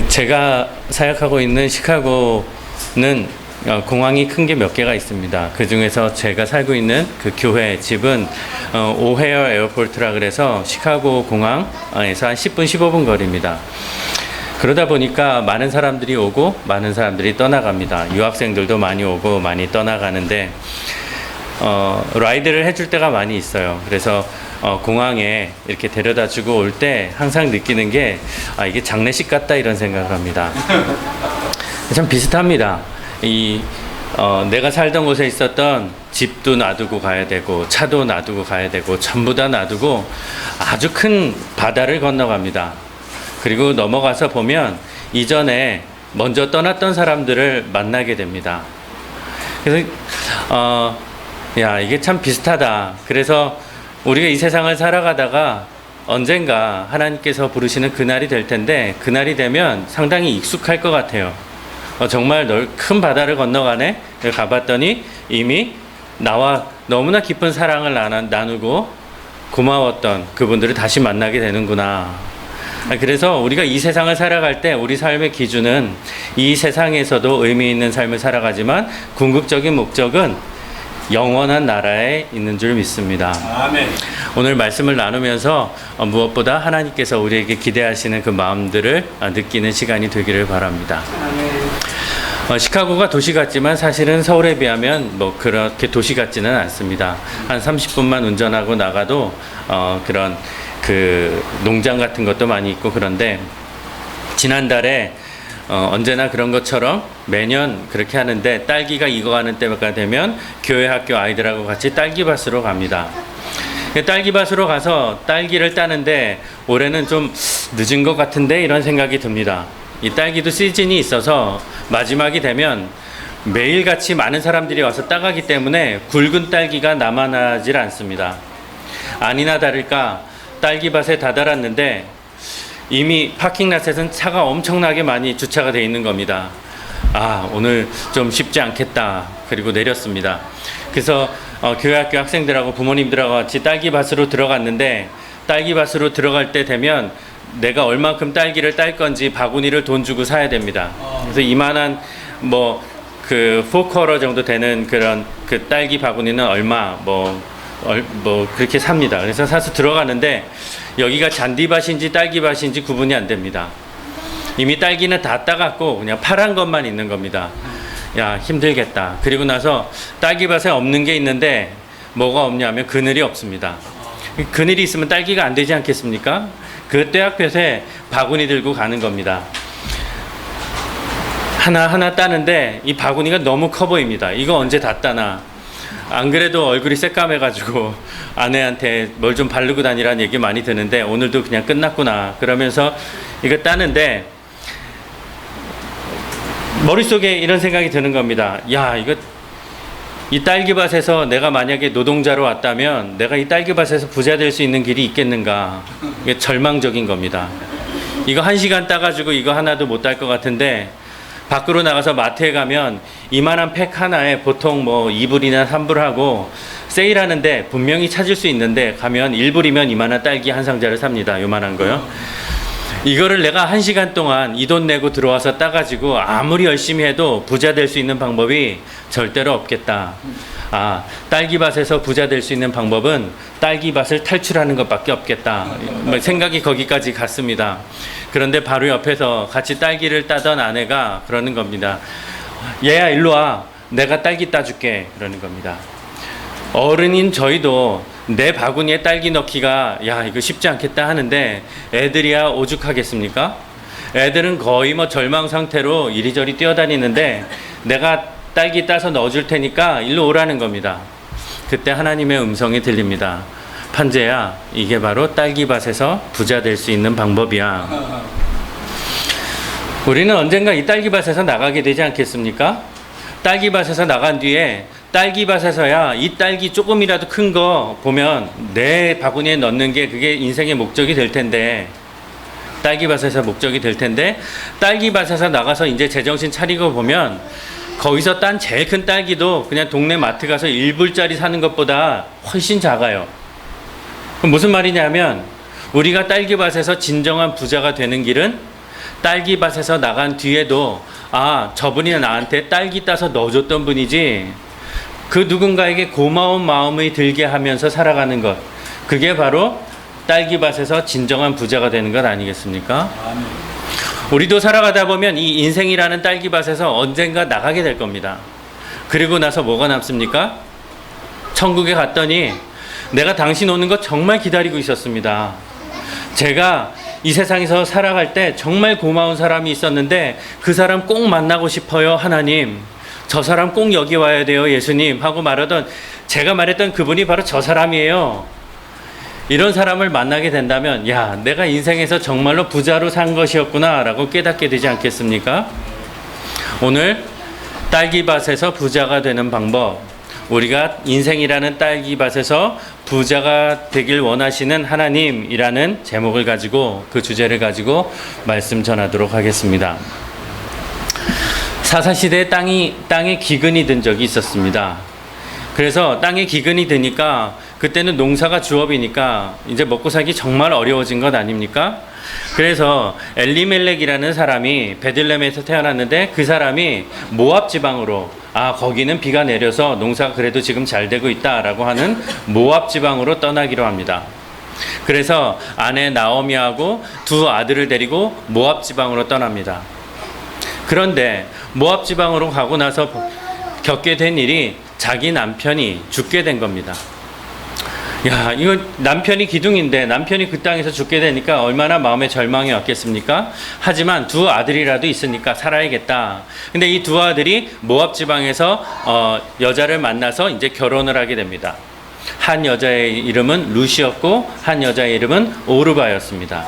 제가 사역하고 있는 시카고는 공항이 큰 게 몇 개가 있습니다. 그 중에서 제가 살고 있는 그 교회 집은 오헤어 에어포트라 그래서 시카고 공항에서 한 10분 15분 거리입니다. 그러다 보니까 많은 사람들이 오고 많은 사람들이 떠나갑니다. 유학생들도 많이 오고 많이 떠나가는데 라이드를 해줄 때가 많이 있어요. 그래서 공항에 이렇게 데려다 주고 올 때 항상 느끼는 게 이게 장례식 같다 이런 생각을 합니다. 참 비슷합니다. 내가 살던 곳에 있었던 집도 놔두고 가야 되고 차도 놔두고 가야 되고 전부 다 놔두고 아주 큰 바다를 건너갑니다. 그리고 넘어가서 보면 이전에 먼저 떠났던 사람들을 만나게 됩니다. 그래서 이게 참 비슷하다. 그래서 우리가 이 세상을 살아가다가 언젠가 하나님께서 부르시는 그날이 될 텐데 그날이 되면 상당히 익숙할 것 같아요. 정말 큰 바다를 건너가네? 가봤더니 이미 나와 너무나 깊은 사랑을 나누고 고마웠던 그분들을 다시 만나게 되는구나. 그래서 우리가 이 세상을 살아갈 때 우리 삶의 기준은 이 세상에서도 의미 있는 삶을 살아가지만 궁극적인 목적은 영원한 나라에 있는 줄 믿습니다. 아멘. 오늘 말씀을 나누면서 무엇보다 하나님께서 우리에게 기대하시는 그 마음들을 느끼는 시간이 되기를 바랍니다. 아멘. 시카고가 도시 같지만 사실은 서울에 비하면 뭐 그렇게 도시 같지는 않습니다. 한 30분만 운전하고 나가도 그런 그 농장 같은 것도 많이 있고 그런데 지난달에 언제나 그런 것처럼 매년 그렇게 하는데 딸기가 익어가는 때가 되면 교회 학교 아이들하고 같이 딸기밭으로 갑니다. 딸기밭으로 가서 딸기를 따는데 올해는 좀 늦은 것 같은데 이런 생각이 듭니다. 이 딸기도 시즌이 있어서 마지막이 되면 매일같이 많은 사람들이 와서 따가기 때문에 굵은 딸기가 남아나질 않습니다. 아니나 다를까 딸기밭에 다다랐는데 이미 파킹랏에는 차가 엄청나게 많이 주차가 되어 있는 겁니다. 오늘 좀 쉽지 않겠다. 그리고 내렸습니다. 그래서 교회학교 학생들하고 부모님들하고 같이 딸기밭으로 들어갔는데 딸기밭으로 들어갈 때 되면 내가 얼만큼 딸기를 딸 건지 바구니를 돈 주고 사야 됩니다. 그래서 이만한 그 4쿼터 정도 되는 그런 그 딸기 바구니는 얼마 그렇게 삽니다. 그래서 사서 들어가는데 여기가 잔디밭인지 딸기밭인지 구분이 안 됩니다. 이미 딸기는 다 따갖고 그냥 파란 것만 있는 겁니다. 힘들겠다. 그리고 나서 딸기밭에 없는 게 있는데 뭐가 없냐면 그늘이 없습니다. 그늘이 있으면 딸기가 안 되지 않겠습니까? 그 떼약볕에 바구니 들고 가는 겁니다. 하나하나 따는데 이 바구니가 너무 커 보입니다. 이거 언제 다 따나? 안 그래도 얼굴이 새까매가지고 아내한테 뭘 좀 바르고 다니라는 얘기 많이 드는데 오늘도 그냥 끝났구나 그러면서 이거 따는데 머릿속에 이런 생각이 드는 겁니다. 이 딸기밭에서 내가 만약에 노동자로 왔다면 내가 이 딸기밭에서 부자 될 수 있는 길이 있겠는가. 이게 절망적인 겁니다. 이거 1시간 따가지고 이거 하나도 못 딸 것 같은데 밖으로 나가서 마트에 가면 이만한 팩 하나에 보통 2불이나 3불 하고 세일하는데 분명히 찾을 수 있는데 가면 1불이면 이만한 딸기 한 상자를 삽니다. 요만한 거요. 이거를 내가 1시간 동안 이 돈 내고 들어와서 따가지고 아무리 열심히 해도 부자 될 수 있는 방법이 절대로 없겠다. 딸기밭에서 부자 될 수 있는 방법은 딸기밭을 탈출하는 것밖에 없겠다. 생각이 거기까지 갔습니다. 그런데 바로 옆에서 같이 딸기를 따던 아내가 그러는 겁니다. 얘야 일로 와. 내가 딸기 따줄게. 그러는 겁니다. 어른인 저희도 내 바구니에 딸기 넣기가 이거 쉽지 않겠다 하는데 애들이야 오죽하겠습니까? 애들은 거의 절망 상태로 이리저리 뛰어다니는데 내가 딸기 따서 넣어줄 테니까 일로 오라는 겁니다. 그때 하나님의 음성이 들립니다. 판재야, 이게 바로 딸기밭에서 부자 될 수 있는 방법이야. 우리는 언젠가 이 딸기밭에서 나가게 되지 않겠습니까? 딸기밭에서 나간 뒤에 딸기밭에서야 이 딸기 조금이라도 큰 거 보면 내 바구니에 넣는 게 그게 인생의 목적이 될 텐데 딸기밭에서 목적이 될 텐데 딸기밭에서 나가서 이제 제정신 차리고 보면 거기서 딴 제일 큰 딸기도 그냥 동네 마트 가서 1불짜리 사는 것보다 훨씬 작아요. 그럼 무슨 말이냐면 우리가 딸기밭에서 진정한 부자가 되는 길은 딸기밭에서 나간 뒤에도 아, 저분이 나한테 딸기 따서 넣어줬던 분이지, 그 누군가에게 고마운 마음이 들게 하면서 살아가는 것, 그게 바로 딸기밭에서 진정한 부자가 되는 것 아니겠습니까? 우리도 살아가다 보면 이 인생이라는 딸기밭에서 언젠가 나가게 될 겁니다. 그리고 나서 뭐가 남습니까? 천국에 갔더니 내가 당신 오는 거 정말 기다리고 있었습니다. 제가 이 세상에서 살아갈 때 정말 고마운 사람이 있었는데 그 사람 꼭 만나고 싶어요, 하나님. 저 사람 꼭 여기 와야 돼요, 예수님. 하고 말하던, 제가 말했던 그분이 바로 저 사람이에요. 이런 사람을 만나게 된다면, 야, 내가 인생에서 정말로 부자로 산 것이었구나 라고 깨닫게 되지 않겠습니까? 오늘 딸기밭에서 부자가 되는 방법, 우리가 인생이라는 딸기밭에서 부자가 되길 원하시는 하나님이라는 제목을 가지고, 그 주제를 가지고 말씀 전하도록 하겠습니다. 사사시대에 땅에 기근이 든 적이 있었습니다. 그래서 땅에 기근이 드니까 그때는 농사가 주업이니까 이제 먹고 살기 정말 어려워진 것 아닙니까? 그래서 엘리멜렉이라는 사람이 베들레헴에서 태어났는데, 그 사람이 모압 지방으로, 아, 거기는 비가 내려서 농사가 그래도 지금 잘 되고 있다라고 하는 모압 지방으로 떠나기로 합니다. 그래서 아내 나오미하고 두 아들을 데리고 모압 지방으로 떠납니다. 그런데 모압 지방으로 가고 나서 겪게 된 일이 자기 남편이 죽게 된 겁니다. 야, 이거 남편이 기둥인데 남편이 그 땅에서 죽게 되니까 얼마나 마음에 절망이 왔겠습니까? 하지만 두 아들이라도 있으니까 살아야겠다. 근데 이 두 아들이 모압 지방에서 여자를 만나서 이제 결혼을 하게 됩니다. 한 여자의 이름은 루시였고 한 여자의 이름은 오르바였습니다.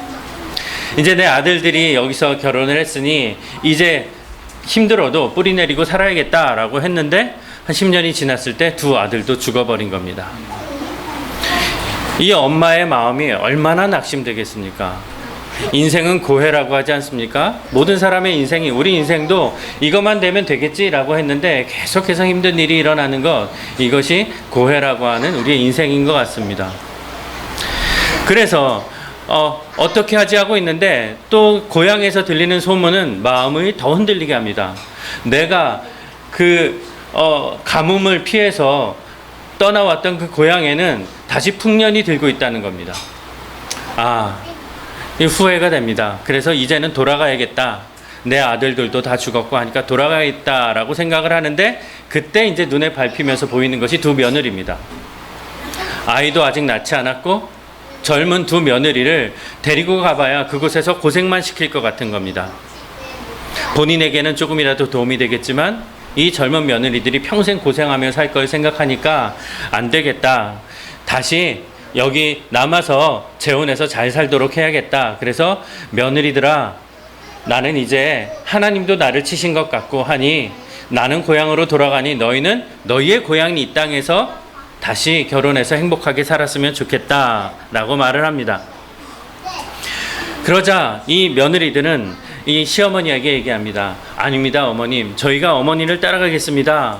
이제 내 아들들이 여기서 결혼을 했으니 이제 힘들어도 뿌리 내리고 살아야겠다라고 했는데, 한 10년이 지났을 때 두 아들도 죽어버린 겁니다. 이 엄마의 마음이 얼마나 낙심되겠습니까? 인생은 고해라고 하지 않습니까? 모든 사람의 인생이, 우리 인생도 이것만 되면 되겠지라고 했는데 계속해서 힘든 일이 일어나는 것, 이것이 고해라고 하는 우리의 인생인 것 같습니다. 그래서 어떻게 하지 하고 있는데, 또 고향에서 들리는 소문은 마음을 더 흔들리게 합니다. 내가 그 가뭄을 피해서 떠나왔던 그 고향에는 다시 풍년이 들고 있다는 겁니다. 아, 이 후회가 됩니다. 그래서 이제는 돌아가야겠다. 내 아들들도 다 죽었고 하니까 돌아가야겠다라고 생각을 하는데, 그때 이제 눈에 밟히면서 보이는 것이 두 며느리입니다. 아이도 아직 낳지 않았고 젊은 두 며느리를 데리고 가봐야 그곳에서 고생만 시킬 것 같은 겁니다. 본인에게는 조금이라도 도움이 되겠지만 이 젊은 며느리들이 평생 고생하며 살 걸 생각하니까 안 되겠다. 다시 여기 남아서 재혼해서 잘 살도록 해야겠다. 그래서 며느리들아, 나는 이제 하나님도 나를 치신 것 같고 하니 나는 고향으로 돌아가니 너희는 너희의 고향이 이 땅에서 다시 결혼해서 행복하게 살았으면 좋겠다 라고 말을 합니다. 그러자 이 며느리들은 이 시어머니에게 얘기합니다. 아닙니다, 어머님. 저희가 어머니를 따라가겠습니다.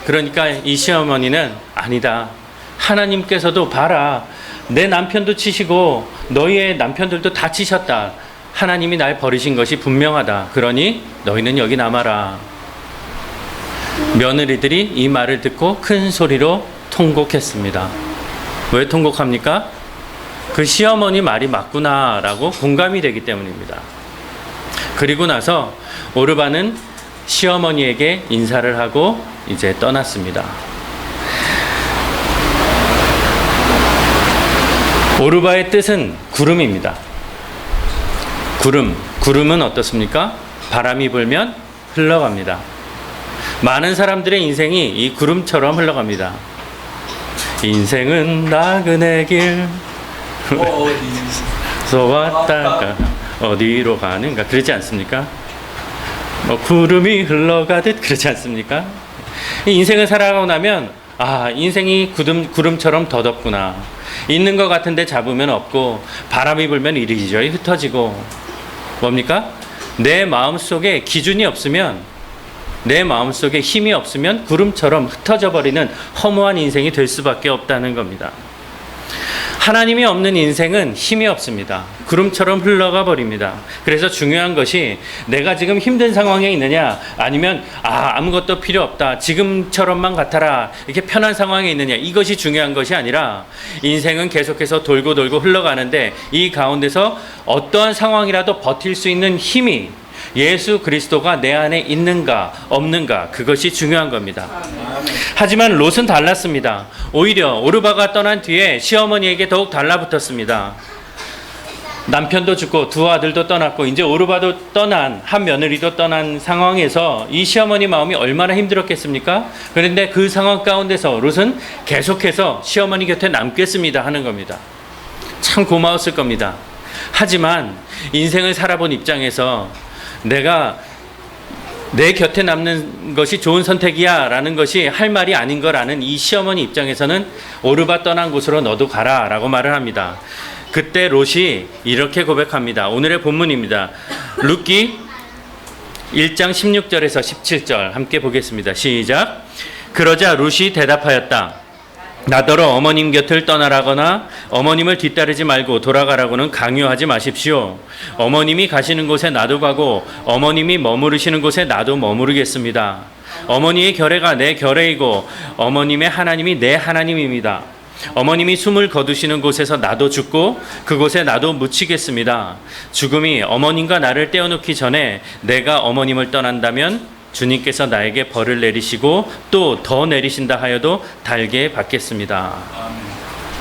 그러니까 이 시어머니는 아니다. 하나님께서도 봐라. 내 남편도 치시고 너희의 남편들도 다 치셨다. 하나님이 날 버리신 것이 분명하다. 그러니 너희는 여기 남아라. 며느리들이 이 말을 듣고 큰 소리로 통곡했습니다. 왜 통곡합니까? 그 시어머니 말이 맞구나라고 공감이 되기 때문입니다. 그리고 나서 오르바는 시어머니에게 인사를 하고 이제 떠났습니다. 오르바의 뜻은 구름입니다. 구름은 어떻습니까? 바람이 불면 흘러갑니다. 많은 사람들의 인생이 이 구름처럼 흘러갑니다. 인생은 나그네 길 쏘았다가 어디로 가는가, 그러지 않습니까? 구름이 흘러가듯, 그러지 않습니까? 인생을 살아가고 나면 아, 인생이 구름처럼 덧없구나. 있는 것 같은데 잡으면 없고, 바람이 불면 이리저리 흩어지고, 뭡니까? 내 마음속에 기준이 없으면, 내 마음속에 힘이 없으면 구름처럼 흩어져 버리는 허무한 인생이 될 수밖에 없다는 겁니다. 하나님이 없는 인생은 힘이 없습니다. 구름처럼 흘러가 버립니다. 그래서 중요한 것이 내가 지금 힘든 상황에 있느냐, 아니면 아무것도 필요 없다, 지금처럼만 같아라, 이렇게 편한 상황에 있느냐, 이것이 중요한 것이 아니라 인생은 계속해서 돌고 돌고 흘러가는데 이 가운데서 어떠한 상황이라도 버틸 수 있는 힘이 예수 그리스도가 내 안에 있는가 없는가, 그것이 중요한 겁니다. 하지만 롯은 달랐습니다. 오히려 오르바가 떠난 뒤에 시어머니에게 더욱 달라붙었습니다. 남편도 죽고 두 아들도 떠났고 이제 오르바도 떠난, 한 며느리도 떠난 상황에서 이 시어머니 마음이 얼마나 힘들었겠습니까? 그런데 그 상황 가운데서 롯은 계속해서 시어머니 곁에 남겠습니다 하는 겁니다. 참 고마웠을 겁니다. 하지만 인생을 살아본 입장에서 내가 내 곁에 남는 것이 좋은 선택이야 라는 것이 할 말이 아닌 거라는 이 시어머니 입장에서는 오르바 떠난 곳으로 너도 가라 라고 말을 합니다. 그때 롯이 이렇게 고백합니다. 오늘의 본문입니다. 룻기 1장 16절에서 17절 함께 보겠습니다. 시작. 그러자 룻이 대답하였다. 나더러 어머님 곁을 떠나라거나 어머님을 뒤따르지 말고 돌아가라고는 강요하지 마십시오. 어머님이 가시는 곳에 나도 가고 어머님이 머무르시는 곳에 나도 머무르겠습니다. 어머니의 결례가 내 결례이고 어머님의 하나님이 내 하나님입니다. 어머님이 숨을 거두시는 곳에서 나도 죽고 그곳에 나도 묻히겠습니다. 죽음이 어머님과 나를 떼어놓기 전에 내가 어머님을 떠난다면 주님께서 나에게 벌을 내리시고 또 더 내리신다 하여도 달게 받겠습니다.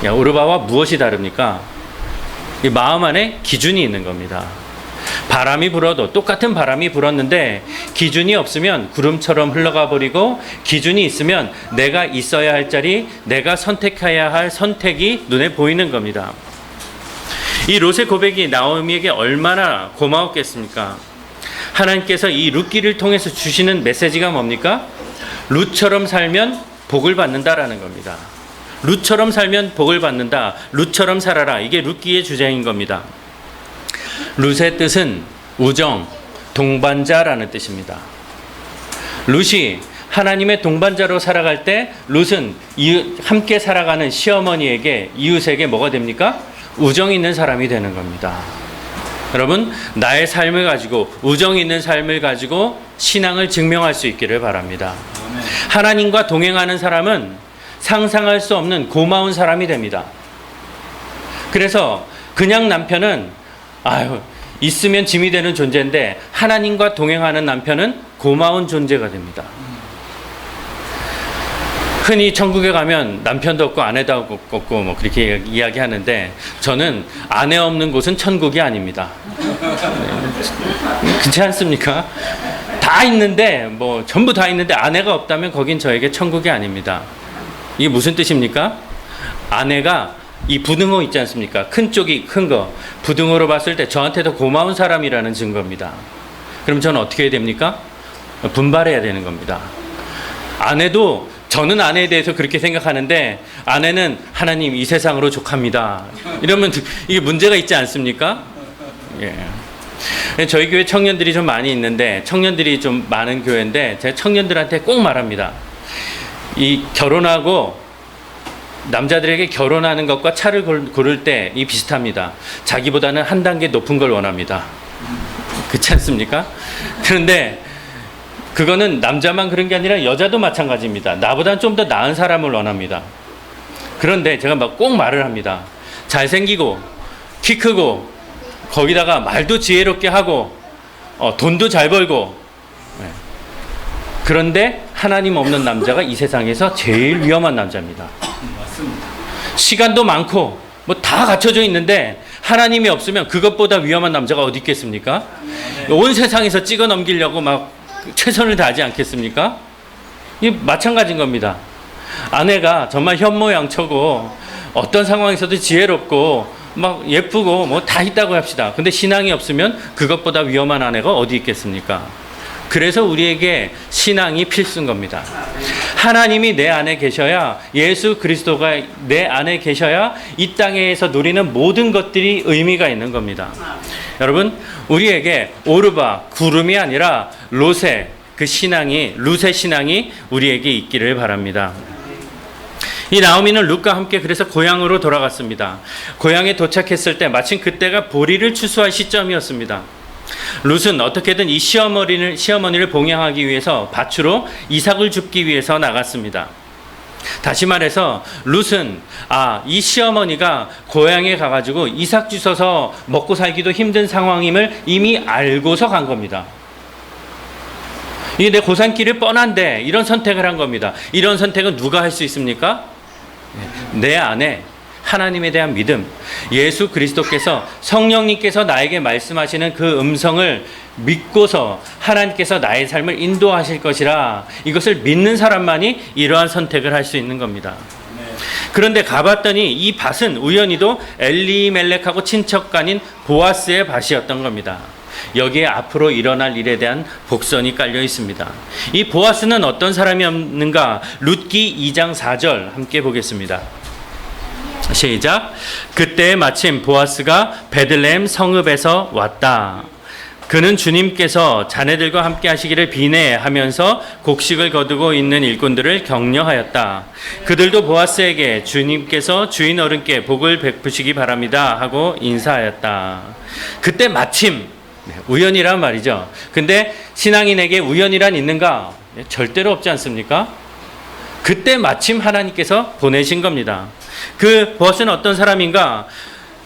야, 오르바와 무엇이 다릅니까? 이 마음 안에 기준이 있는 겁니다. 바람이 불어도 똑같은 바람이 불었는데 기준이 없으면 구름처럼 흘러가 버리고, 기준이 있으면 내가 있어야 할 자리, 내가 선택해야 할 선택이 눈에 보이는 겁니다. 이 롯의 고백이 나오미에게 얼마나 고마웠겠습니까? 하나님께서 이 룻기를 통해서 주시는 메시지가 뭡니까? 룻처럼 살면 복을 받는다라는 겁니다. 룻처럼 살면 복을 받는다. 룻처럼 살아라. 이게 룻기의 주제인 겁니다. 룻의 뜻은 우정, 동반자라는 뜻입니다. 룻이 하나님의 동반자로 살아갈 때 룻은 함께 살아가는 시어머니에게, 이웃에게 뭐가 됩니까? 우정 있는 사람이 되는 겁니다. 여러분, 나의 삶을 가지고, 우정 있는 삶을 가지고 신앙을 증명할 수 있기를 바랍니다. 하나님과 동행하는 사람은 상상할 수 없는 고마운 사람이 됩니다. 그래서 그냥 남편은 있으면 짐이 되는 존재인데, 하나님과 동행하는 남편은 고마운 존재가 됩니다. 흔히 천국에 가면 남편도 없고 아내도 없고 뭐 그렇게 이야기하는데, 저는 아내 없는 곳은 천국이 아닙니다. 그렇지 않습니까? 다 있는데, 전부 다 있는데 아내가 없다면 거긴 저에게 천국이 아닙니다. 이게 무슨 뜻입니까? 아내가 이 부등호 있지 않습니까? 큰 쪽이 큰 거, 부등호로 봤을 때 저한테 더 고마운 사람이라는 증거입니다. 그럼 저는 어떻게 해야 됩니까? 분발해야 되는 겁니다. 저는 아내에 대해서 그렇게 생각하는데 아내는 하나님 이 세상으로 족합니다. 이러면 이게 문제가 있지 않습니까? 예. 저희 교회 청년들이 좀 많이 있는데, 청년들이 좀 많은 교회인데 제가 청년들한테 꼭 말합니다. 이 결혼하고 남자들에게 결혼하는 것과 차를 고를 때 이 비슷합니다. 자기보다는 한 단계 높은 걸 원합니다. 그렇지 않습니까? 그런데 그거는 남자만 그런 게 아니라 여자도 마찬가지입니다. 나보다는 좀 더 나은 사람을 원합니다. 그런데 제가 꼭 말을 합니다. 잘생기고 키 크고 거기다가 말도 지혜롭게 하고 돈도 잘 벌고, 그런데 하나님 없는 남자가 이 세상에서 제일 위험한 남자입니다. 맞습니다. 시간도 많고 다 갖춰져 있는데 하나님이 없으면 그것보다 위험한 남자가 어디 있겠습니까? 온 세상에서 찍어 넘기려고 최선을 다하지 않겠습니까? 이 마찬가지인 겁니다. 아내가 정말 현모양처고 어떤 상황에서도 지혜롭고 예쁘고 다 있다고 합시다. 근데 신앙이 없으면 그것보다 위험한 아내가 어디 있겠습니까? 그래서 우리에게 신앙이 필수인 겁니다. 하나님이 내 안에 계셔야, 예수 그리스도가 내 안에 계셔야 이 땅에서 누리는 모든 것들이 의미가 있는 겁니다. 여러분, 우리에게 오르바, 구름이 아니라 롯의 신앙이 우리에게 있기를 바랍니다. 이 나오미는 룻과 함께 그래서 고향으로 돌아갔습니다. 고향에 도착했을 때 마침 그때가 보리를 추수할 시점이었습니다. 룻은 어떻게든 이 시어머니를 봉양하기 위해서 밭으로 이삭을 줍기 위해서 나갔습니다. 다시 말해서 룻은 이 시어머니가 고향에 가가지고 이삭 주워서 먹고 살기도 힘든 상황임을 이미 알고서 간 겁니다. 이게 내 고산길이 뻔한데 이런 선택을 한 겁니다. 이런 선택은 누가 할 수 있습니까? 내 안에 하나님에 대한 믿음, 예수 그리스도께서 성령님께서 나에게 말씀하시는 그 음성을 믿고서 하나님께서 나의 삶을 인도하실 것이라, 이것을 믿는 사람만이 이러한 선택을 할 수 있는 겁니다. 그런데 가봤더니 이 밭은 우연히도 엘리멜렉하고 친척간인 보아스의 밭이었던 겁니다. 여기에 앞으로 일어날 일에 대한 복선이 깔려 있습니다. 이 보아스는 어떤 사람이었는가? 룻기 2장 4절 함께 보겠습니다. 시작. 그때 마침 보아스가 베들레헴 성읍에서 왔다. 그는 주님께서 자네들과 함께 하시기를 비내하면서 곡식을 거두고 있는 일꾼들을 격려하였다. 그들도 보아스에게 주님께서 주인 어른께 복을 베푸시기 바랍니다 하고 인사하였다. 그때 마침, 우연이란 말이죠. 근데 신앙인에게 우연이란 있는가? 절대로 없지 않습니까? 그때 마침 하나님께서 보내신 겁니다. 그 보아스는 어떤 사람인가?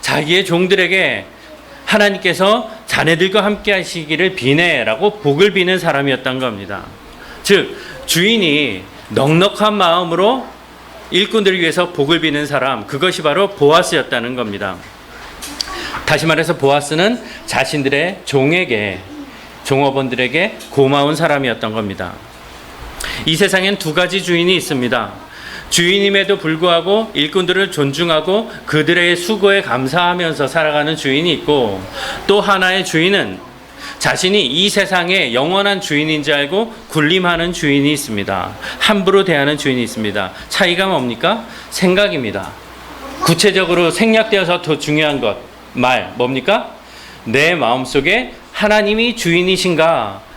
자기의 종들에게 하나님께서 자네들과 함께 하시기를 비내라고 복을 비는 사람이었던 겁니다. 즉 주인이 넉넉한 마음으로 일꾼들을 위해서 복을 비는 사람, 그것이 바로 보아스였다는 겁니다. 다시 말해서 보아스는 자신들의 종업원들에게 고마운 사람이었던 겁니다. 이 세상엔 두 가지 주인이 있습니다. 주인임에도 불구하고 일꾼들을 존중하고 그들의 수고에 감사하면서 살아가는 주인이 있고, 또 하나의 주인은 자신이 이 세상의 영원한 주인인 줄 알고 군림하는 주인이 있습니다. 함부로 대하는 주인이 있습니다. 차이가 뭡니까? 생각입니다. 구체적으로 생략되어서 더 중요한 것, 뭡니까? 내 마음속에 하나님이 주인이신가?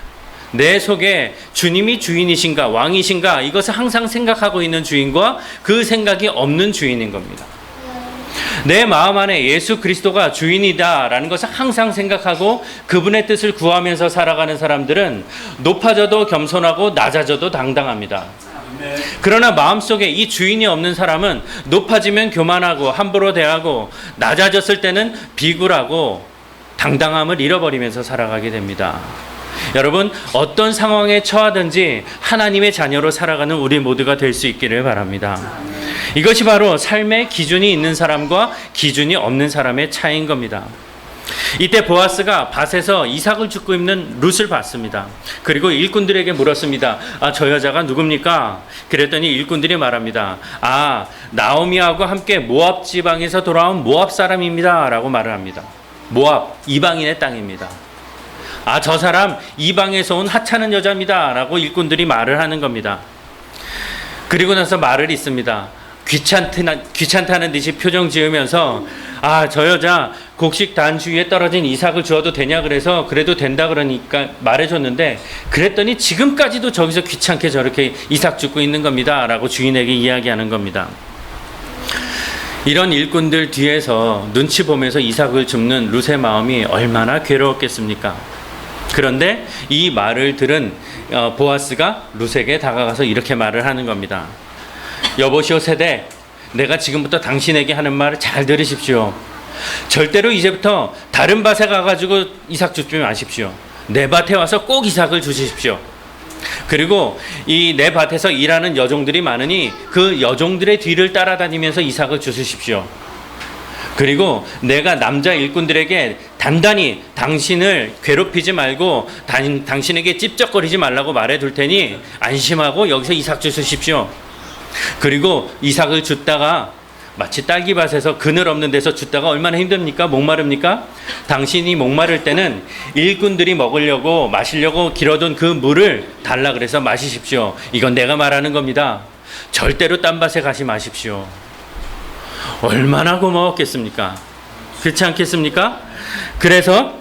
내 속에 주님이 주인이신가, 왕이신가, 이것을 항상 생각하고 있는 주인과 그 생각이 없는 주인인 겁니다. 내 마음 안에 예수 그리스도가 주인이다라는 것을 항상 생각하고 그분의 뜻을 구하면서 살아가는 사람들은 높아져도 겸손하고 낮아져도 당당합니다. 그러나 마음속에 이 주인이 없는 사람은 높아지면 교만하고 함부로 대하고, 낮아졌을 때는 비굴하고 당당함을 잃어버리면서 살아가게 됩니다. 여러분, 어떤 상황에 처하든지 하나님의 자녀로 살아가는 우리 모두가 될 수 있기를 바랍니다. 이것이 바로 삶의 기준이 있는 사람과 기준이 없는 사람의 차이인 겁니다. 이때 보아스가 밭에서 이삭을 줍고 있는 룻을 봤습니다. 그리고 일꾼들에게 물었습니다. 저 여자가 누굽니까? 그랬더니 일꾼들이 말합니다. 나오미하고 함께 모압 지방에서 돌아온 모압 사람입니다 라고 말을 합니다. 모압, 이방인의 땅입니다. 저 사람 이방에서 온 하찮은 여자입니다 라고 일꾼들이 말을 하는 겁니다. 그리고 나서 말을 있습니다. 귀찮다는 듯이 표정 지으면서 저 여자 곡식 단 주위에 떨어진 이삭을 주어도 되냐 그래서 그래도 된다 그러니까 말해줬는데, 그랬더니 지금까지도 저기서 귀찮게 저렇게 이삭 줍고 있는 겁니다 라고 주인에게 이야기하는 겁니다. 이런 일꾼들 뒤에서 눈치 보면서 이삭을 줍는 룻의 마음이 얼마나 괴로웠겠습니까? 그런데 이 말을 들은 보아스가 룻에게 다가가서 이렇게 말을 하는 겁니다. 여보시오 세대, 내가 지금부터 당신에게 하는 말을 잘 들으십시오. 절대로 이제부터 다른 밭에 가가지고 이삭 줍지 마십시오. 내 밭에 와서 꼭 이삭을 주십시오. 그리고 이 내 밭에서 일하는 여종들이 많으니 그 여종들의 뒤를 따라다니면서 이삭을 주십시오. 그리고 내가 남자 일꾼들에게 단단히 당신을 괴롭히지 말고 당신에게 찝쩍거리지 말라고 말해둘 테니 안심하고 여기서 이삭 주십시오. 그리고 이삭을 줍다가 마치 딸기밭에서 그늘 없는 데서 줍다가 얼마나 힘듭니까? 목마릅니까? 당신이 목마를 때는 일꾼들이 먹으려고 마시려고 길어둔 그 물을 달라 그래서 마시십시오. 이건 내가 말하는 겁니다. 절대로 딴 밭에 가지 마십시오. 얼마나 고마웠겠습니까? 그렇지 않겠습니까? 그래서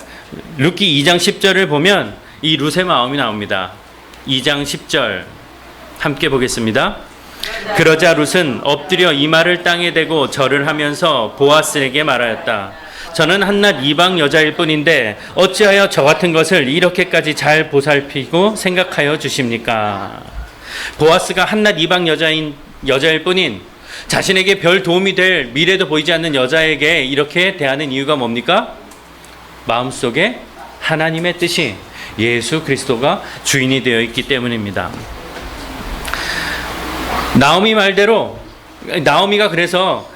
룻기 2장 10절을 보면 이 룻의 마음이 나옵니다. 2장 10절 함께 보겠습니다. 그러자 룻은 엎드려 이마를 땅에 대고 절을 하면서 보아스에게 말하였다. 저는 한낱 이방 여자일 뿐인데 어찌하여 저 같은 것을 이렇게까지 잘 보살피고 생각하여 주십니까? 보아스가 한낱 이방 여자일 뿐인 자신에게 별 도움이 될 미래도 보이지 않는 여자에게 이렇게 대하는 이유가 뭡니까? 마음속에 하나님의 뜻이 예수 그리스도가 주인이 되어 있기 때문입니다. 나오미 말대로 나오미가 그래서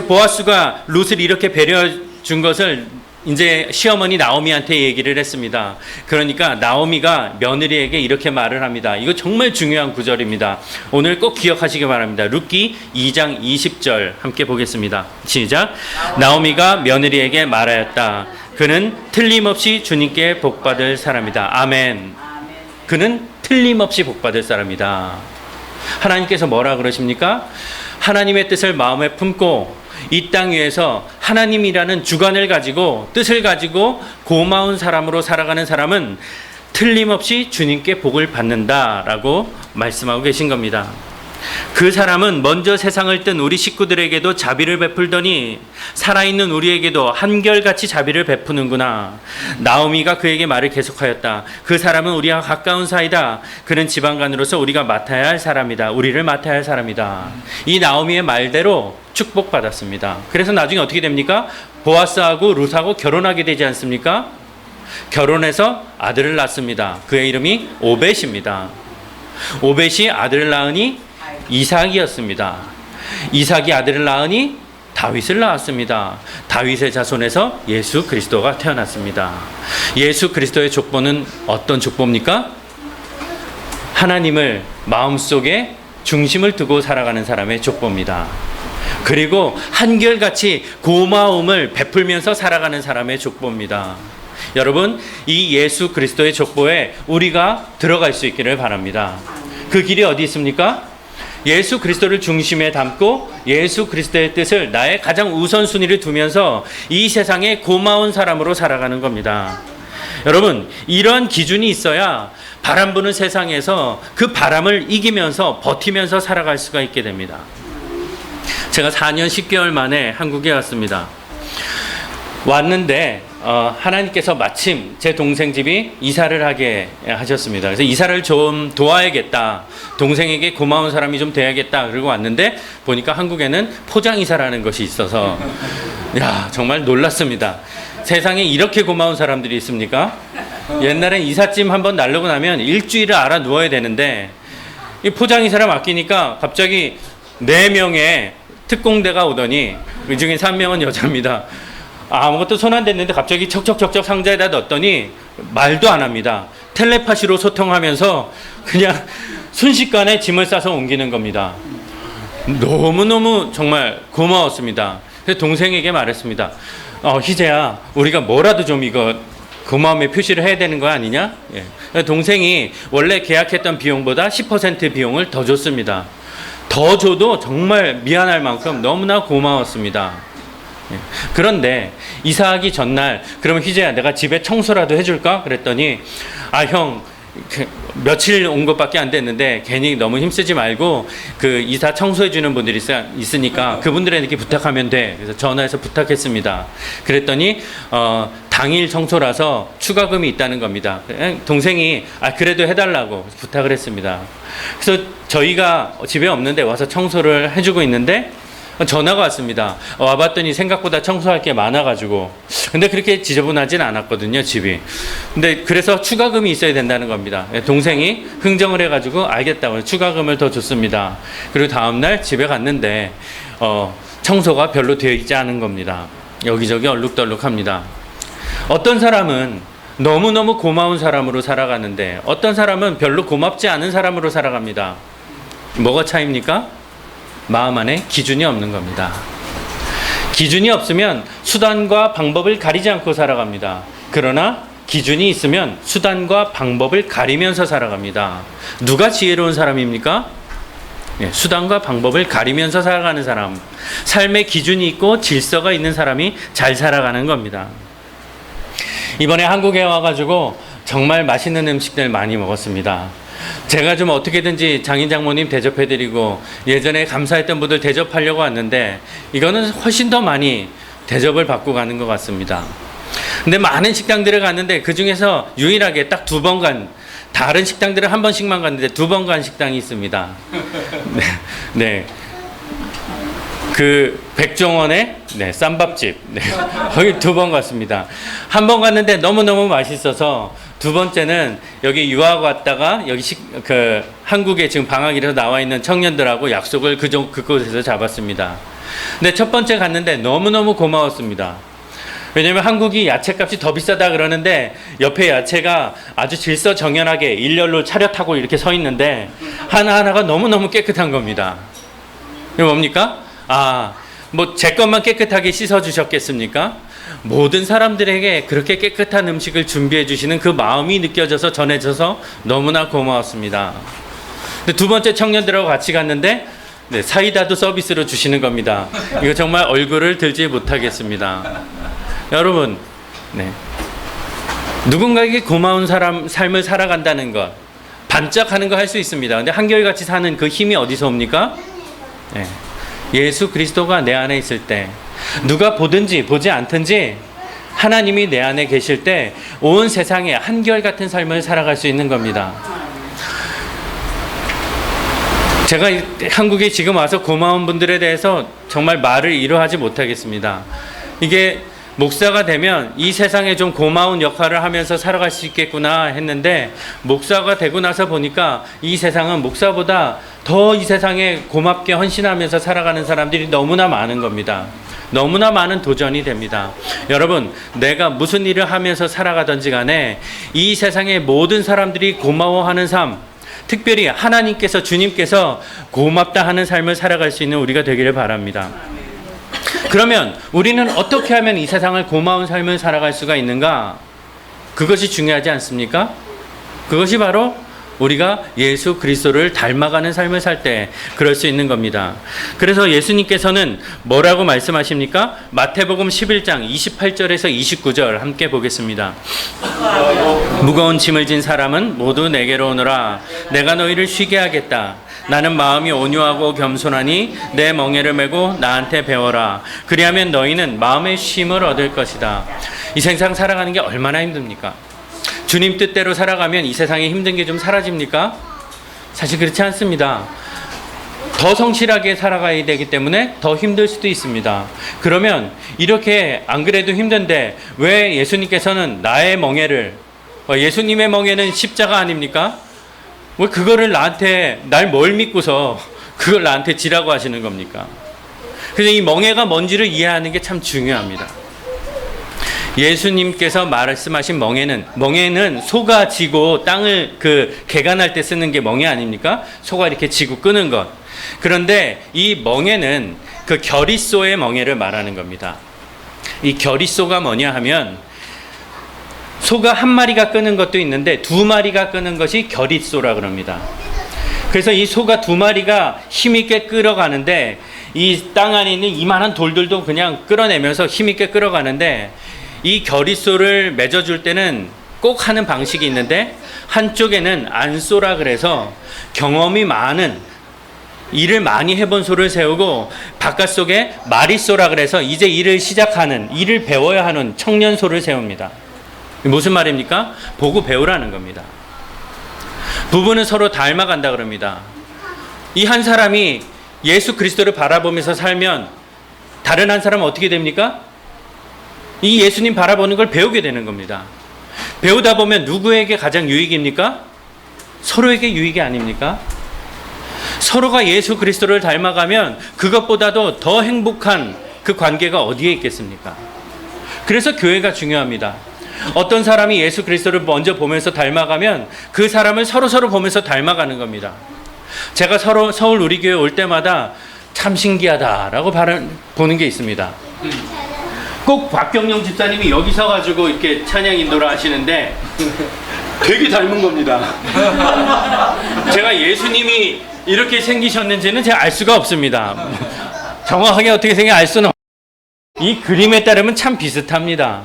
보아스가 룻을 이렇게 배려해 준 것을 이제 시어머니 나오미한테 얘기를 했습니다. 그러니까 나오미가 며느리에게 이렇게 말을 합니다. 이거 정말 중요한 구절입니다. 오늘 꼭 기억하시기 바랍니다. 룻기 2장 20절 함께 보겠습니다. 시작. 나오미가 며느리에게 말하였다. 그는 틀림없이 주님께 복받을 사람이다. 아멘. 그는 틀림없이 복받을 사람이다. 하나님께서 뭐라 그러십니까? 하나님의 뜻을 마음에 품고 이 땅 위에서 하나님이라는 주관을 가지고 뜻을 가지고 고마운 사람으로 살아가는 사람은 틀림없이 주님께 복을 받는다라고 말씀하고 계신 겁니다. 그 사람은 먼저 세상을 뜬 우리 식구들에게도 자비를 베풀더니 살아있는 우리에게도 한결같이 자비를 베푸는구나. 나오미가 그에게 말을 계속하였다. 그 사람은 우리와 가까운 사이다. 그는 지방간으로서 우리가 맡아야 할 사람이다. 우리를 맡아야 할 사람이다. 이 나오미의 말대로 축복받았습니다. 그래서 나중에 어떻게 됩니까? 보아스하고 룻하고 결혼하게 되지 않습니까? 결혼해서 아들을 낳습니다. 그의 이름이 오벳입니다. 오벳이 아들을 낳으니 이삭이었습니다. 이삭이 아들을 낳으니 다윗을 낳았습니다. 다윗의 자손에서 예수 그리스도가 태어났습니다. 예수 그리스도의 족보는 어떤 족보입니까? 하나님을 마음속에 중심을 두고 살아가는 사람의 족보입니다. 그리고 한결같이 고마움을 베풀면서 살아가는 사람의 족보입니다. 여러분, 이 예수 그리스도의 족보에 우리가 들어갈 수 있기를 바랍니다. 그 길이 어디 있습니까? 예수 그리스도를 중심에 담고 예수 그리스도의 뜻을 나의 가장 우선순위를 두면서 이 세상에 고마운 사람으로 살아가는 겁니다. 여러분, 이러한 기준이 있어야 바람 부는 세상에서 그 바람을 이기면서 버티면서 살아갈 수가 있게 됩니다. 제가 4년 10개월 만에 한국에 왔습니다. 왔는데 하나님께서 마침 제 동생 집이 이사를 하게 하셨습니다. 그래서 이사를 좀 도와야겠다. 동생에게 고마운 사람이 좀 돼야겠다. 그러고 왔는데 보니까 한국에는 포장이사라는 것이 있어서 야, 정말 놀랐습니다. 세상에 이렇게 고마운 사람들이 있습니까? 옛날엔 이삿짐 한번 나르고 나면 일주일을 알아 누워야 되는데 이 포장이사를 맡기니까 갑자기 4명의 특공대가 오더니 그 중에 3명은 여자입니다. 아무것도 손 안 댔는데 갑자기 척척척척 상자에다 넣었더니 말도 안 합니다. 텔레파시로 소통하면서 그냥 순식간에 짐을 싸서 옮기는 겁니다. 너무너무 정말 고마웠습니다. 그래서 동생에게 말했습니다. 희재야, 우리가 뭐라도 좀 이거 고마움의 표시를 해야 되는 거 아니냐? 예. 동생이 원래 계약했던 비용보다 10% 비용을 더 줬습니다. 더 줘도 정말 미안할 만큼 너무나 고마웠습니다. 그런데 이사하기 전날 그러면 희재야 내가 집에 청소라도 해줄까? 그랬더니 형 며칠 온 것밖에 안 됐는데 괜히 너무 힘쓰지 말고 그 이사 청소해주는 분들이 있으니까 그분들에게 부탁하면 돼. 그래서 전화해서 부탁했습니다. 그랬더니 당일 청소라서 추가금이 있다는 겁니다. 동생이 그래도 해달라고 부탁을 했습니다. 그래서 저희가 집에 없는데 와서 청소를 해주고 있는데 전화가 왔습니다. 와봤더니 생각보다 청소할 게 많아가지고 근데 그렇게 지저분하진 않았거든요, 집이. 근데 그래서 추가금이 있어야 된다는 겁니다. 동생이 흥정을 해가지고 알겠다고 추가금을 더 줬습니다. 그리고 다음날 집에 갔는데 청소가 별로 되어 있지 않은 겁니다. 여기저기 얼룩덜룩합니다. 어떤 사람은 너무너무 고마운 사람으로 살아가는데 어떤 사람은 별로 고맙지 않은 사람으로 살아갑니다. 뭐가 차이입니까? 마음 안에 기준이 없는 겁니다. 기준이 없으면 수단과 방법을 가리지 않고 살아갑니다. 그러나 기준이 있으면 수단과 방법을 가리면서 살아갑니다. 누가 지혜로운 사람입니까? 수단과 방법을 가리면서 살아가는 사람. 삶의 기준이 있고 질서가 있는 사람이 잘 살아가는 겁니다. 이번에 한국에 와가지고 정말 맛있는 음식들 많이 먹었습니다. 제가 좀 어떻게든지 장인 장모님 대접해드리고 예전에 감사했던 분들 대접하려고 왔는데 이거는 훨씬 더 많이 대접을 받고 가는 것 같습니다. 근데 많은 식당들을 갔는데 그 중에서 유일하게 딱 2번 간, 다른 식당들은 1번씩만 갔는데 2번 간 식당이 있습니다. 네. 네. 그 백종원의 네, 쌈밥집. 네. 거기 2번 갔습니다. 1번 갔는데 너무너무 맛있어서 2번째는 여기 유학 왔다가 여기 한국에 지금 방학이라서 나와 있는 청년들하고 약속을 그곳에서 잡았습니다. 근데 첫 번째 갔는데 너무너무 고마웠습니다. 왜냐면 한국이 야채값이 더 비싸다 그러는데 옆에 야채가 아주 질서정연하게 일렬로 차렷하고 이렇게 서 있는데 하나하나가 너무너무 깨끗한 겁니다. 이게 뭡니까? 뭐 제 것만 깨끗하게 씻어주셨겠습니까? 모든 사람들에게 그렇게 깨끗한 음식을 준비해 주시는 그 마음이 느껴져서 전해져서 너무나 고마웠습니다. 근데 2번째 청년들하고 같이 갔는데 네, 사이다도 서비스로 주시는 겁니다. 이거 정말 얼굴을 들지 못하겠습니다. 여러분, 네. 누군가에게 고마운 삶을 살아간다는 것, 반짝하는 거 할 수 있습니다. 근데 한결같이 사는 그 힘이 어디서 옵니까? 네. 예수 그리스도가 내 안에 있을 때, 누가 보든지 보지 않든지 하나님이 내 안에 계실 때 온 세상에 한결같은 삶을 살아갈 수 있는 겁니다. 제가 한국에 지금 와서 고마운 분들에 대해서 정말 말을 이루하지 못하겠습니다. 이게 목사가 되면 이 세상에 좀 고마운 역할을 하면서 살아갈 수 있겠구나 했는데 목사가 되고 나서 보니까 이 세상은 목사보다 더 이 세상에 고맙게 헌신하면서 살아가는 사람들이 너무나 많은 겁니다. 너무나 많은 도전이 됩니다. 여러분, 내가 무슨 일을 하면서 살아가든지 간에 이 세상의 모든 사람들이 고마워하는 삶, 특별히 하나님께서, 주님께서 고맙다 하는 삶을 살아갈 수 있는 우리가 되기를 바랍니다. 그러면 우리는 어떻게 하면 이 세상을 고마운 삶을 살아갈 수가 있는가? 그것이 중요하지 않습니까? 그것이 바로 우리가 예수 그리스도를 닮아가는 삶을 살 때 그럴 수 있는 겁니다. 그래서 예수님께서는 뭐라고 말씀하십니까? 마태복음 11장 28절에서 29절 함께 보겠습니다. 무거운 짐을 진 사람은 모두 내게로 오너라. 내가 너희를 쉬게 하겠다. 나는 마음이 온유하고 겸손하니 내 멍에를 메고 나한테 배워라. 그리하면 너희는 마음의 쉼을 얻을 것이다. 이 세상 살아가는 게 얼마나 힘듭니까? 주님 뜻대로 살아가면 이 세상에 힘든 게 좀 사라집니까? 사실 그렇지 않습니다. 더 성실하게 살아가야 되기 때문에 더 힘들 수도 있습니다. 그러면 이렇게 안 그래도 힘든데 왜 예수님께서는 나의 멍에를, 예수님의 멍에는 십자가 아닙니까? 왜 그거를 날 뭘 믿고서 그걸 나한테 지라고 하시는 겁니까? 그래서 이 멍에가 뭔지를 이해하는 게 참 중요합니다. 예수님께서 말씀하신 멍에는 소가 지고 땅을 개간할 때 쓰는 게 멍에 아닙니까? 소가 이렇게 지고 끄는 것. 그런데 이 멍에는 그 겨릿소의 멍에를 말하는 겁니다. 이 겨릿소가 뭐냐 하면 소가 한 마리가 끄는 것도 있는데 2마리가 끄는 것이 겨릿소라 그럽니다. 그래서 이 소가 2마리가 힘있게 끌어가는데 이 땅 안에 있는 이만한 돌들도 그냥 끌어내면서 힘있게 끌어가는데 이 겨릿소를 맺어줄 때는 꼭 하는 방식이 있는데 한쪽에는 안소라 그래서 경험이 많은 일을 많이 해본 소를 세우고 바깥쪽에 마리소라 그래서 이제 일을 배워야 하는 청년소를 세웁니다. 무슨 말입니까? 보고 배우라는 겁니다. 부부는 서로 닮아간다 그럽니다. 이 한 사람이 예수 그리스도를 바라보면서 살면 다른 한 사람은 어떻게 됩니까? 이 예수님 바라보는 걸 배우게 되는 겁니다. 배우다 보면 누구에게 가장 유익입니까? 서로에게 유익이 아닙니까? 서로가 예수 그리스도를 닮아가면 그것보다도 더 행복한 그 관계가 어디에 있겠습니까? 그래서 교회가 중요합니다. 어떤 사람이 예수 그리스도를 먼저 보면서 닮아가면 그 사람을 서로 보면서 닮아가는 겁니다. 제가 서울 우리교회 올 때마다 참 신기하다라고 보는 게 있습니다. 꼭 박경영 집사님이 여기 서가지고 이렇게 찬양 인도를 하시는데 되게 닮은 겁니다. 제가 예수님이 이렇게 생기셨는지는 제가 알 수가 없습니다. 정확하게 어떻게 생긴지 알 수는 이 그림에 따르면 참 비슷합니다.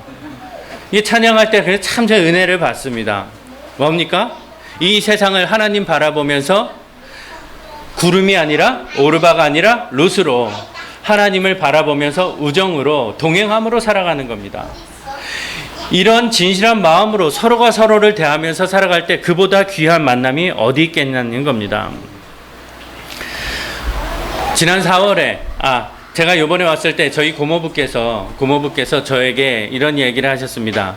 이 찬양할 때 참 제 은혜를 받습니다. 뭡니까? 이 세상을 하나님 바라보면서 구름이 아니라 오르바가 아니라 롯으로 하나님을 바라보면서 우정으로 동행함으로 살아가는 겁니다. 이런 진실한 마음으로 서로가 서로를 대하면서 살아갈 때 그보다 귀한 만남이 어디 있겠냐는 겁니다. 지난 4월에 제가 이번에 왔을 때 저희 고모부께서 저에게 이런 얘기를 하셨습니다.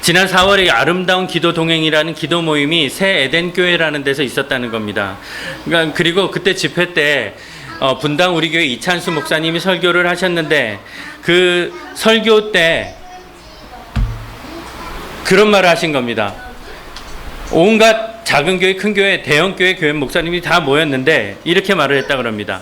지난 4월에 아름다운 기도 동행이라는 기도 모임이 새 에덴 교회라는 데서 있었다는 겁니다. 그리고 그때 집회 때 분당 우리 교회 이찬수 목사님이 설교를 하셨는데 그 설교 때 그런 말을 하신 겁니다. 온갖 작은 교회, 큰 교회, 대형 교회 교회 목사님이 다 모였는데 이렇게 말을 했다 그럽니다.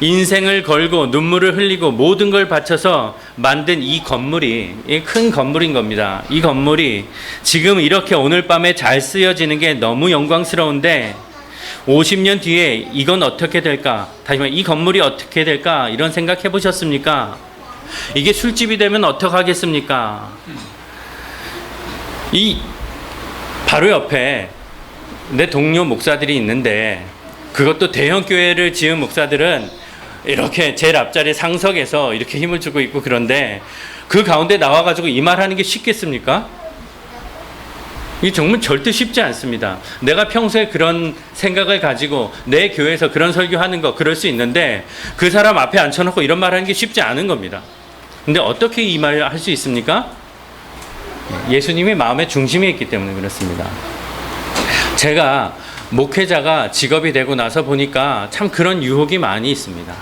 인생을 걸고 눈물을 흘리고 모든 걸 바쳐서 만든 이 건물이 큰 건물인 겁니다. 이 건물이 지금 이렇게 오늘 밤에 잘 쓰여지는 게 너무 영광스러운데 50년 뒤에 이건 어떻게 될까? 다시 말해 이 건물이 어떻게 될까? 이런 생각해 보셨습니까? 이게 술집이 되면 어떡하겠습니까? 이 바로 옆에 내 동료 목사들이 있는데 그것도 대형 교회를 지은 목사들은 이렇게 제일 앞자리 상석에서 이렇게 힘을 주고 있고 그런데 그 가운데 나와가지고 이 말하는 게 쉽겠습니까? 이게 정말 절대 쉽지 않습니다. 내가 평소에 그런 생각을 가지고 내 교회에서 그런 설교하는 거 그럴 수 있는데 그 사람 앞에 앉혀놓고 이런 말하는 게 쉽지 않은 겁니다. 근데 어떻게 이 말을 할 수 있습니까? 예수님이 마음의 중심에 있기 때문에 그렇습니다. 제가 목회자가 직업이 되고 나서 보니까 참 그런 유혹이 많이 있습니다.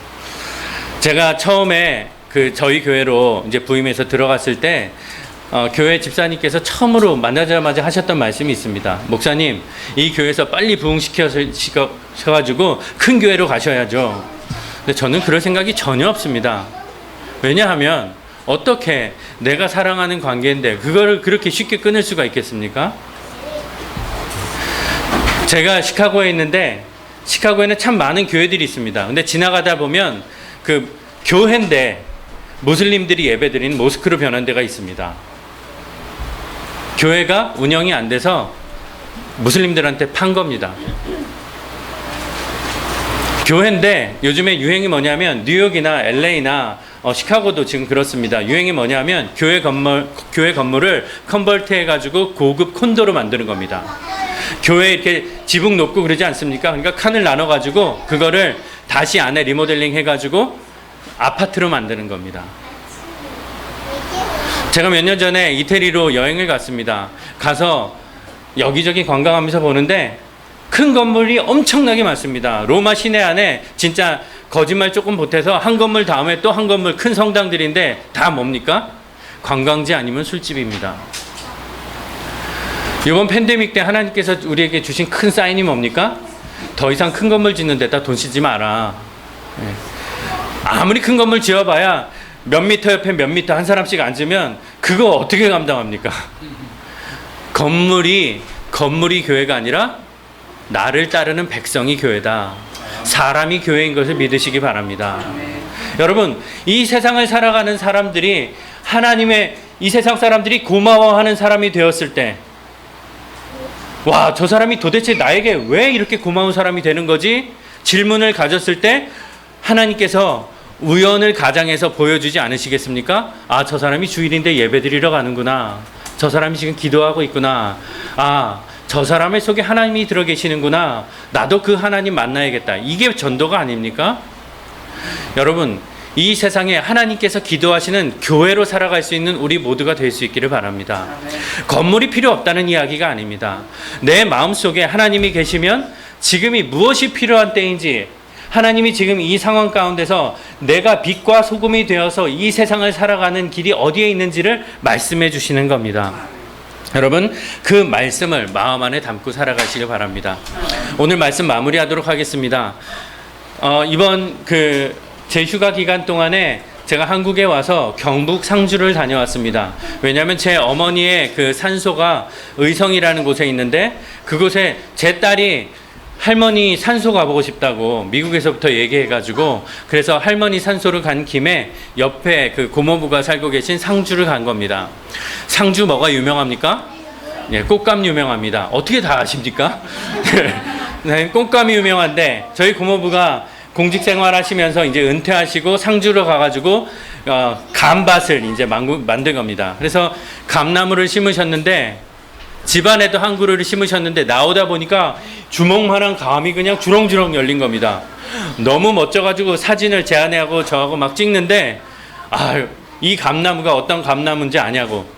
제가 처음에 저희 교회로 이제 부임해서 들어갔을 때 교회 집사님께서 처음으로 만나자마자 하셨던 말씀이 있습니다. 목사님, 이 교회에서 빨리 부흥시켜가지고 큰 교회로 가셔야죠. 근데 저는 그럴 생각이 전혀 없습니다. 왜냐하면 어떻게 내가 사랑하는 관계인데 그거를 그렇게 쉽게 끊을 수가 있겠습니까? 제가 시카고에 있는데 시카고에는 참 많은 교회들이 있습니다. 근데 지나가다 보면 그 교회인데 무슬림들이 예배드리는 모스크로 변한 데가 있습니다. 교회가 운영이 안 돼서 무슬림들한테 판 겁니다. 교회인데 요즘에 유행이 뭐냐면 뉴욕이나 LA나 시카고도 지금 그렇습니다. 유행이 뭐냐면 교회 건물을 컨버트 해가지고 고급 콘도로 만드는 겁니다. 교회 이렇게 지붕 높고 그러지 않습니까? 그러니까 칸을 나눠가지고 그거를 다시 안에 리모델링 해가지고 아파트로 만드는 겁니다. 제가 몇 년 전에 이태리로 여행을 갔습니다. 가서 여기저기 관광하면서 보는데 큰 건물이 엄청나게 많습니다. 로마 시내 안에 진짜 거짓말 조금 보태서 한 건물 다음에 또 한 건물 큰 성당들인데 다 뭡니까? 관광지 아니면 술집입니다. 이번 팬데믹 때 하나님께서 우리에게 주신 큰 사인이 뭡니까? 더 이상 큰 건물 짓는 데다 돈 쓰지 마라. 아무리 큰 건물 지어봐야 몇 미터 옆에 몇 미터 한 사람씩 앉으면 그거 어떻게 감당합니까? 건물이 교회가 아니라 나를 따르는 백성이 교회다. 사람이 교회인 것을 믿으시기 바랍니다. 여러분, 이 세상을 살아가는 사람들이 하나님의 이 세상 사람들이 고마워하는 사람이 되었을 때 와, 저 사람이 도대체 나에게 왜 이렇게 고마운 사람이 되는 거지? 질문을 가졌을 때 하나님께서 우연을 가장해서 보여주지 않으시겠습니까? 아, 저 사람이 주일인데 예배 드리러 가는구나. 저 사람이 지금 기도하고 있구나. 아, 저 사람의 속에 하나님이 들어 계시는구나. 나도 그 하나님 만나야겠다. 이게 전도가 아닙니까? 여러분, 이 세상에 하나님께서 기도하시는 교회로 살아갈 수 있는 우리 모두가 될 수 있기를 바랍니다. 건물이 필요 없다는 이야기가 아닙니다. 내 마음속에 하나님이 계시면 지금이 무엇이 필요한 때인지, 하나님이 지금 이 상황 가운데서 내가 빛과 소금이 되어서 이 세상을 살아가는 길이 어디에 있는지를 말씀해 주시는 겁니다. 여러분, 그 말씀을 마음 안에 담고 살아가시길 바랍니다. 오늘 말씀 마무리하도록 하겠습니다. 이번 제 휴가 기간 동안에 제가 한국에 와서 경북 상주를 다녀왔습니다. 왜냐하면 제 어머니의 그 산소가 의성이라는 곳에 있는데 그곳에 제 딸이 할머니 산소 가보고 싶다고 미국에서부터 얘기해가지고 그래서 할머니 산소를 간 김에 옆에 그 고모부가 살고 계신 상주를 간 겁니다. 상주 뭐가 유명합니까? 예, 꽃감 유명합니다. 어떻게 다 아십니까? 네, 꽃감이 유명한데 저희 고모부가 공직 생활하시면서 이제 은퇴하시고 상주로 가가지고 감밭을 이제 만든 겁니다. 그래서 감나무를 심으셨는데 집안에도 한 그루를 심으셨는데 나오다 보니까 주먹만한 감이 그냥 주렁주렁 열린 겁니다. 너무 멋져가지고 사진을 제안하고 저하고 막 찍는데 이 감나무가 어떤 감나무인지 아냐고.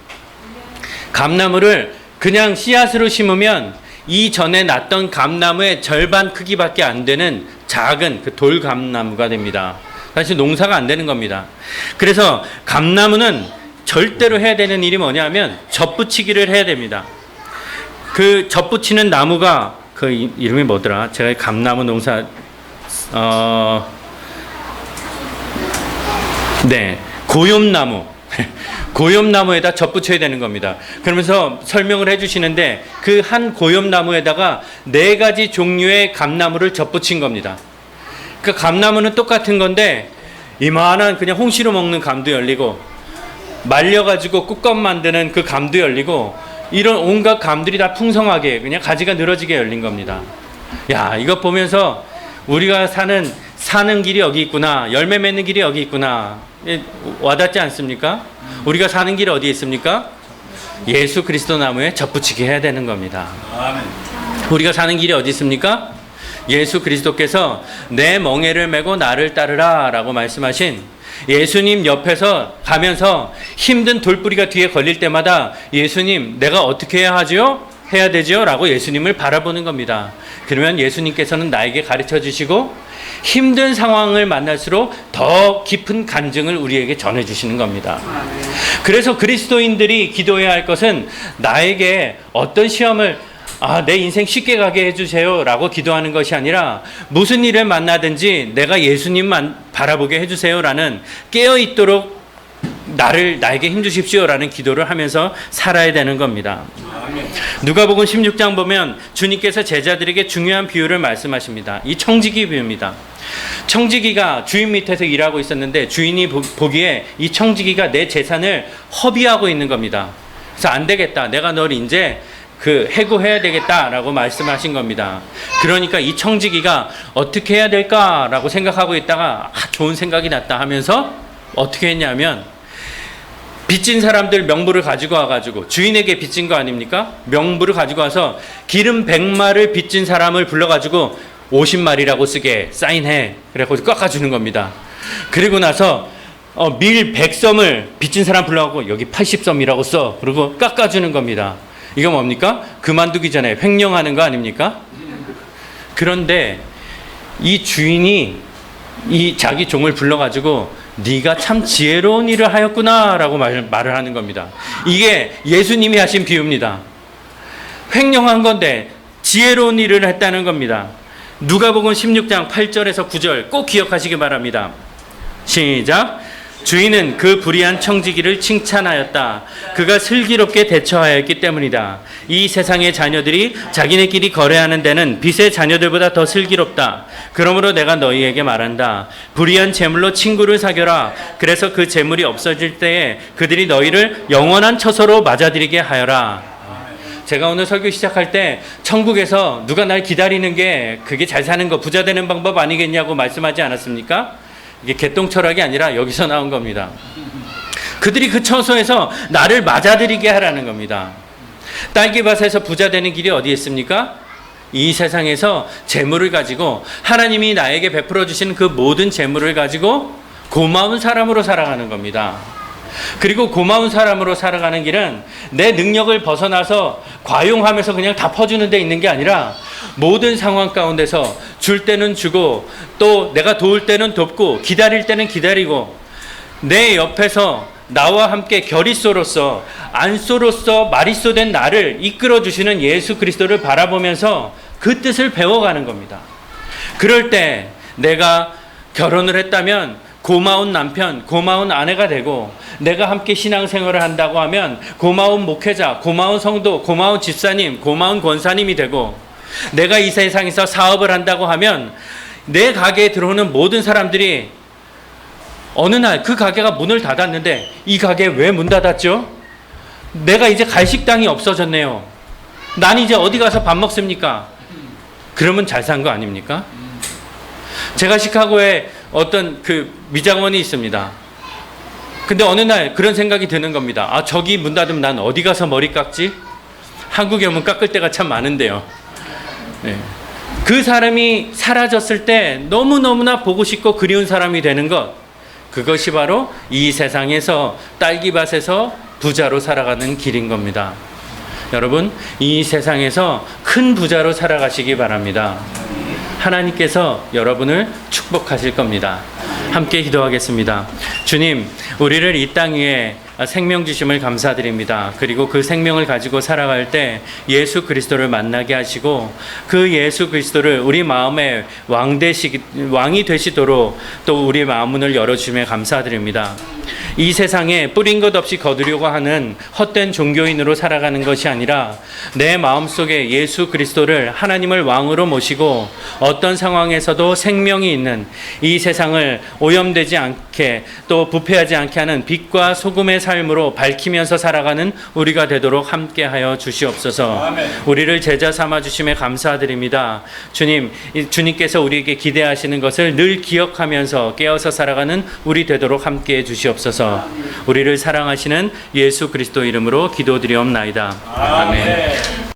감나무를 그냥 씨앗으로 심으면 이전에 났던 감나무의 절반 크기밖에 안 되는 작은 그 돌감나무가 됩니다. 사실 농사가 안 되는 겁니다. 그래서 감나무는 절대로 해야 되는 일이 뭐냐면 젖붙이기를 해야 됩니다. 그 젖붙이는 나무가 그 이름이 뭐더라? 제가 감나무 농사 고염나무 고염나무에다 젖붙여야 되는 겁니다. 그러면서 설명을 해주시는데 그 한 고염나무에다가 4가지 종류의 감나무를 젖붙인 겁니다. 그 감나무는 똑같은 건데 이만한 그냥 홍시로 먹는 감도 열리고 말려가지고 꿀껌 만드는 그 감도 열리고 이런 온갖 감들이 다 풍성하게 그냥 가지가 늘어지게 열린 겁니다. 야, 이거 보면서 우리가 사는 길이 여기 있구나, 열매 맺는 길이 여기 있구나, 와닿지 않습니까? 우리가 사는 길이 어디에 있습니까? 예수 그리스도 나무에 젖붙이게 해야 되는 겁니다. 우리가 사는 길이 어디 있습니까? 예수 그리스도께서 내 멍에를 메고 나를 따르라 라고 말씀하신 예수님 옆에서 가면서 힘든 돌뿌리가 뒤에 걸릴 때마다 예수님, 내가 어떻게 해야 되지요? 라고 예수님을 바라보는 겁니다. 그러면 예수님께서는 나에게 가르쳐 주시고 힘든 상황을 만날수록 더 깊은 간증을 우리에게 전해 주시는 겁니다. 그래서 그리스도인들이 기도해야 할 것은 나에게 어떤 시험을 내 인생 쉽게 가게 해주세요 라고 기도하는 것이 아니라 무슨 일을 만나든지 내가 예수님만 바라보게 해주세요 라는 깨어있도록 나에게 힘주십시오 라는 기도를 하면서 살아야 되는 겁니다. 누가복음 16장 보면 주님께서 제자들에게 중요한 비유를 말씀하십니다. 이 청지기 비유입니다. 청지기가 주인 밑에서 일하고 있었는데 주인이 보기에 이 청지기가 내 재산을 허비하고 있는 겁니다. 그래서 안 되겠다, 내가 널 이제 해고해야 되겠다라고 말씀하신 겁니다. 그러니까 이 청지기가 어떻게 해야 될까라고 생각하고 있다가 좋은 생각이 났다 하면서 어떻게 했냐면 빚진 사람들 명부를 가지고 와가지고 주인에게 빚진 거 아닙니까? 명부를 가지고 와서 기름 100마를 빚진 사람을 불러가지고 50마리라고 쓰게 사인해. 그래서 깎아주는 겁니다. 그리고 나서 밀 100섬을 빚진 사람 불러가고 여기 80섬이라고 써. 그리고 깎아주는 겁니다. 이거 뭡니까? 그만두기 전에 횡령하는 거 아닙니까? 그런데 이 주인이 이 자기 종을 불러가지고 네가 참 지혜로운 일을 하였구나 라고 말을 하는 겁니다. 이게 예수님이 하신 비유입니다. 횡령한 건데 지혜로운 일을 했다는 겁니다. 누가복음 16장 8절에서 9절 꼭 기억하시기 바랍니다. 시작. 주인은 그 불의한 청지기를 칭찬하였다. 그가 슬기롭게 대처하였기 때문이다. 이 세상의 자녀들이 자기네끼리 거래하는 데는 빛의 자녀들보다 더 슬기롭다. 그러므로 내가 너희에게 말한다. 불의한 재물로 친구를 사겨라. 그래서 그 재물이 없어질 때에 그들이 너희를 영원한 처소로 맞아들이게 하여라. 제가 오늘 설교 시작할 때 천국에서 누가 날 기다리는 게 그게 잘 사는 거, 부자 되는 방법 아니겠냐고 말씀하지 않았습니까? 이게 개똥 철학이 아니라 여기서 나온 겁니다. 그들이 그 처소에서 나를 맞아들이게 하라는 겁니다. 딸기밭에서 부자 되는 길이 어디에 있습니까? 이 세상에서 재물을 가지고 하나님이 나에게 베풀어 주신 그 모든 재물을 가지고 고마운 사람으로 살아가는 겁니다. 그리고 고마운 사람으로 살아가는 길은 내 능력을 벗어나서 과용하면서 그냥 다 퍼주는 데 있는 게 아니라 모든 상황 가운데서 줄 때는 주고 또 내가 도울 때는 돕고 기다릴 때는 기다리고 내 옆에서 나와 함께 결의소로서 안소로서 마리소 된 나를 이끌어 주시는 예수 그리스도를 바라보면서 그 뜻을 배워가는 겁니다. 그럴 때 내가 결혼을 했다면 고마운 남편, 고마운 아내가 되고 내가 함께 신앙생활을 한다고 하면 고마운 목회자, 고마운 성도, 고마운 집사님, 고마운 권사님이 되고 내가 이 세상에서 사업을 한다고 하면 내 가게에 들어오는 모든 사람들이 어느 날 그 가게가 문을 닫았는데 이 가게 왜 문 닫았죠? 내가 이제 갈 식당이 없어졌네요. 난 이제 어디 가서 밥 먹습니까? 그러면 잘 산 거 아닙니까? 제가 시카고에 어떤 그 미장원이 있습니다. 근데 어느 날 그런 생각이 드는 겁니다. 아, 저기 문 닫으면 난 어디 가서 머리 깎지? 한국에 오면 깎을 때가 참 많은데요. 네. 그 사람이 사라졌을 때 너무너무나 보고 싶고 그리운 사람이 되는 것, 그것이 바로 이 세상에서 딸기밭에서 부자로 살아가는 길인 겁니다. 여러분, 이 세상에서 큰 부자로 살아가시기 바랍니다. 하나님께서 여러분을 축복하실 겁니다. 함께 기도하겠습니다. 주님, 우리를 이 땅 위에 생명 주심을 감사드립니다. 그리고 그 생명을 가지고 살아갈 때 예수 그리스도를 만나게 하시고 그 예수 그리스도를 우리 마음의 왕이 되시도록 또 우리 마음문을 열어주심에 감사드립니다. 이 세상에 뿌린 것 없이 거두려고 하는 헛된 종교인으로 살아가는 것이 아니라 내 마음속에 예수 그리스도를 하나님을 왕으로 모시고 어떤 상황에서도 생명이 있는 이 세상을 오염되지 않게 또 부패하지 않게 하는 빛과 소금의 삶으로 밝히면서 살아가는 우리가 되도록 함께하여 주시옵소서. 아멘. 우리를 제자 삼아 주심에 감사드립니다. 주님, 주님께서 우리에게 기대하시는 것을 늘 기억하면서 깨어서 살아가는 우리 되도록 함께해 주시옵소서. 우리를 사랑하시는 예수 그리스도 이름으로 기도드리옵나이다. 아멘.